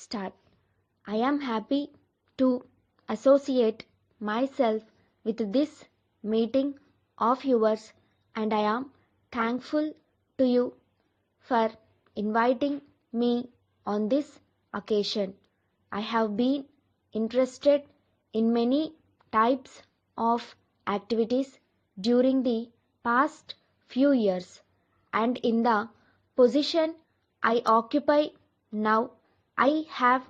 start. I am happy to associate myself with this meeting of yours, and I am thankful to you for inviting me on this occasion. I have been interested in many types of activities during the past few years, and in the position I occupy now, I have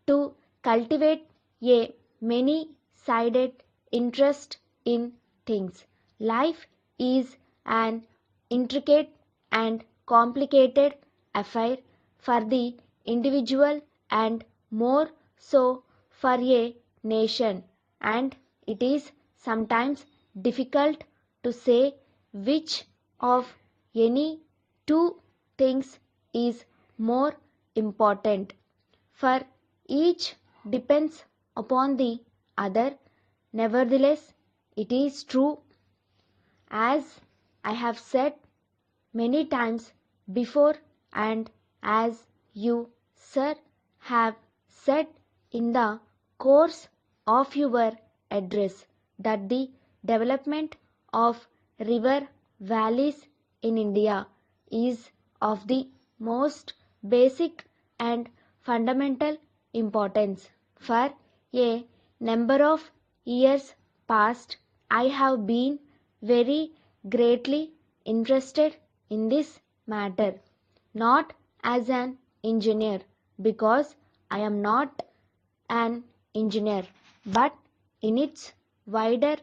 to cultivate a many-sided interest in things. Life is an intricate and complicated affair for the individual and more so for a nation, and it is sometimes difficult to say which of any two things is more important, for each depends upon the other. Nevertheless, it is true, as I have said many times before, and as you, sir, have said in the course of your address, that the development of river valleys in India is of the most basic and fundamental importance. For a number of years past, I have been very greatly interested in this matter, not as an engineer, because I am not an engineer, but in its wider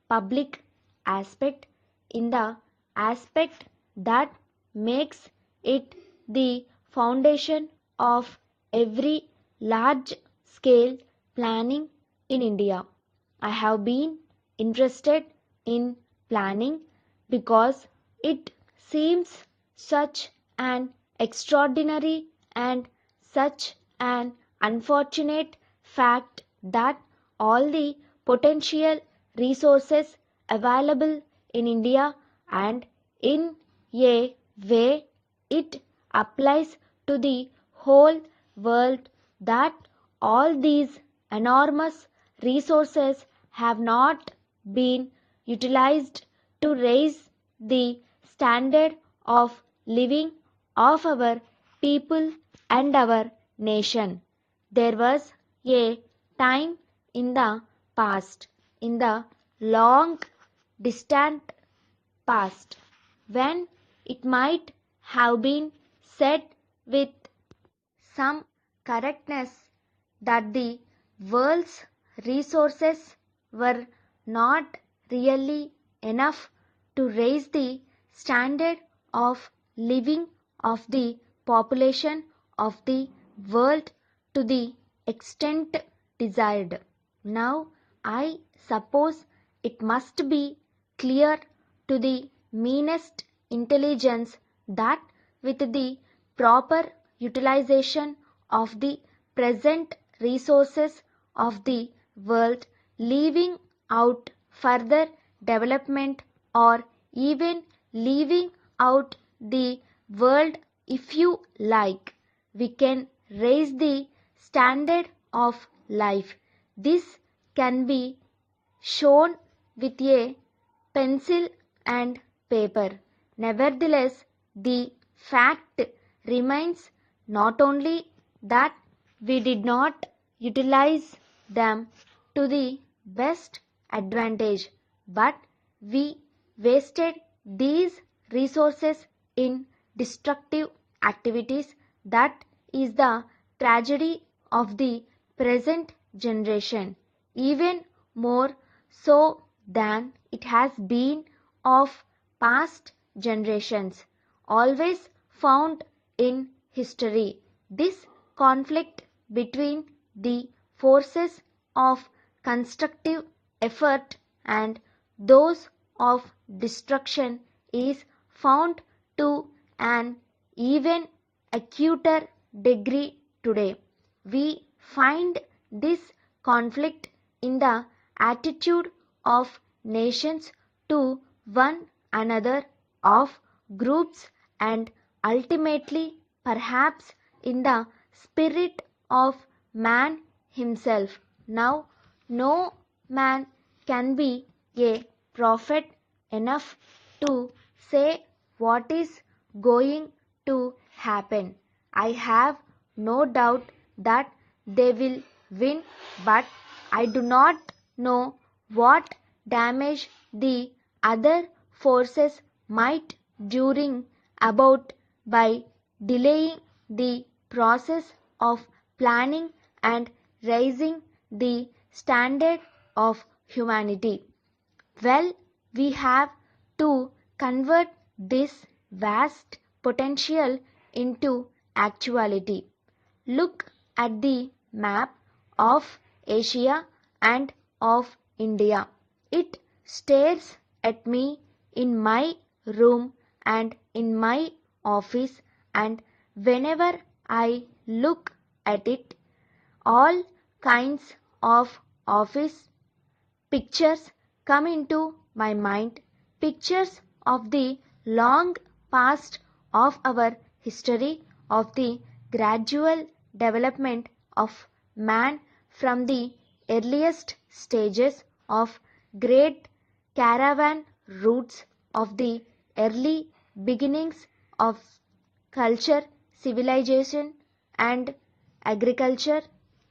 public aspect, in the aspect that makes it the foundation of every large scale planning in India. I have been interested in planning because it seems such an extraordinary and such an unfortunate fact that all the potential resources available in India, and in a way it applies to the whole world, that all these enormous resources have not been utilized to raise the standard of living of our people and our nation. There was a time in the past, in the long distant past, when it might have been said with some correctness that the world's resources were not really enough to raise the standard of living of the population of the world to the extent desired. Now, I suppose it must be clear to the meanest intelligence that with the proper utilization of the present resources of the world, leaving out further development, or even leaving out the world if you like, we can raise the standard of life. This can be shown with a pencil and paper. Nevertheless, the fact remains not only that we did not utilize them to the best advantage, but we wasted these resources in destructive activities. That is the tragedy of the present generation, even more so than it has been of past generations. Always found in history, this conflict between the forces of constructive effort and those of destruction is found to an even acuter degree today. We find this conflict in the attitude of nations to one another, of groups, and ultimately perhaps in the spirit of man himself. Now, no man can be a prophet enough to say what is going to happen. I have no doubt that they will win, but I do not know what damage the other forces might during about by delaying the process of planning and raising the standard of humanity. Well, we have to convert this vast potential into actuality. Look at the map of Asia and of India. It stares at me in my room and in my office, and whenever I look at it, all kinds of office pictures come into my mind, pictures of the long past of our history, of the gradual development of man from the earliest stages of great caravan routes, of the early beginnings of culture, civilization, and agriculture,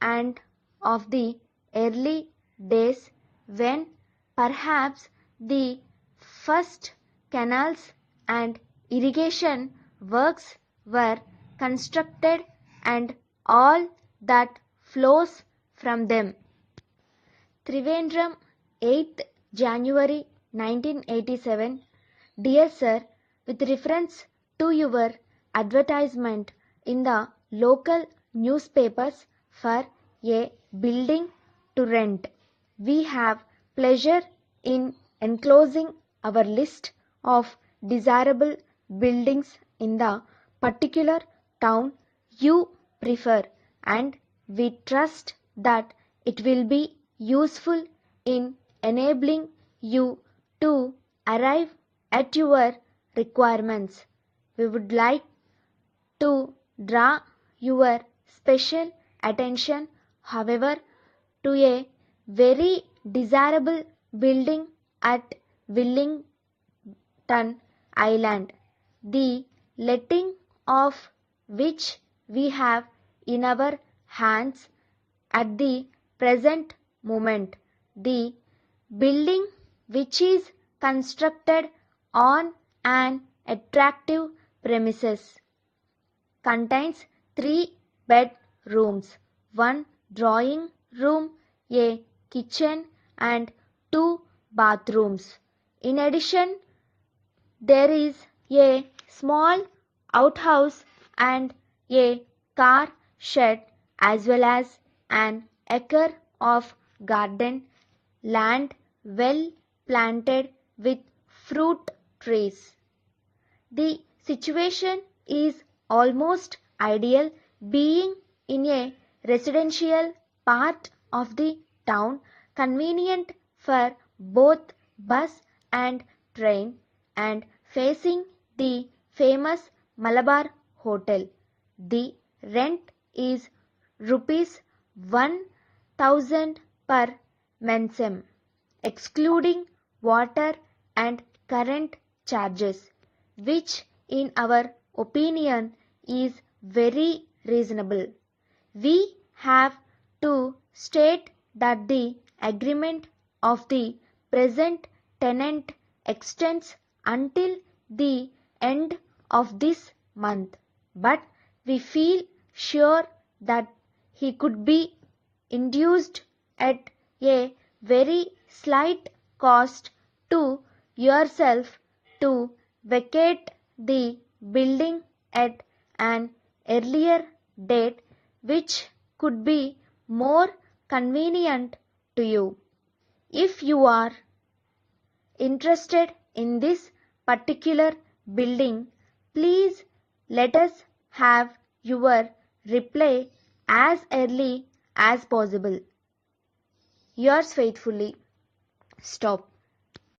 and of the early days when perhaps the first canals and irrigation works were constructed and all that flows from them. Trivandrum, 8th January 1987. Dear Sir, with reference to your advertisement in the local newspapers for a building to rent, we have pleasure in enclosing our list of desirable buildings in the particular town you prefer, and we trust that it will be useful in enabling you to arrive at your requirements. We would like to draw your special attention, however, to a very desirable building at Wellington Island, the letting of which we have in our hands at the present moment. The building, which is constructed on an attractive premises, contains 3 bedrooms, 1 drawing room, a kitchen, and 2 bathrooms. In addition, there is a small outhouse and a car shed, as well as an acre of garden land well planted with fruit trees. The situation is almost ideal, being in a residential part of the town, convenient for both bus and train, and facing the famous Malabar Hotel. The rent is rupees 1,000 per mensem, excluding water and current charges, which in our opinion is very reasonable. We have to state that the agreement of the present tenant extends until the end of this month, but we feel sure that he could be induced at a very slight cost to yourself to vacate the building at an earlier date, which could be more convenient to you. If you are interested in this particular building, please let us have your reply as early as possible. Yours faithfully, Stop.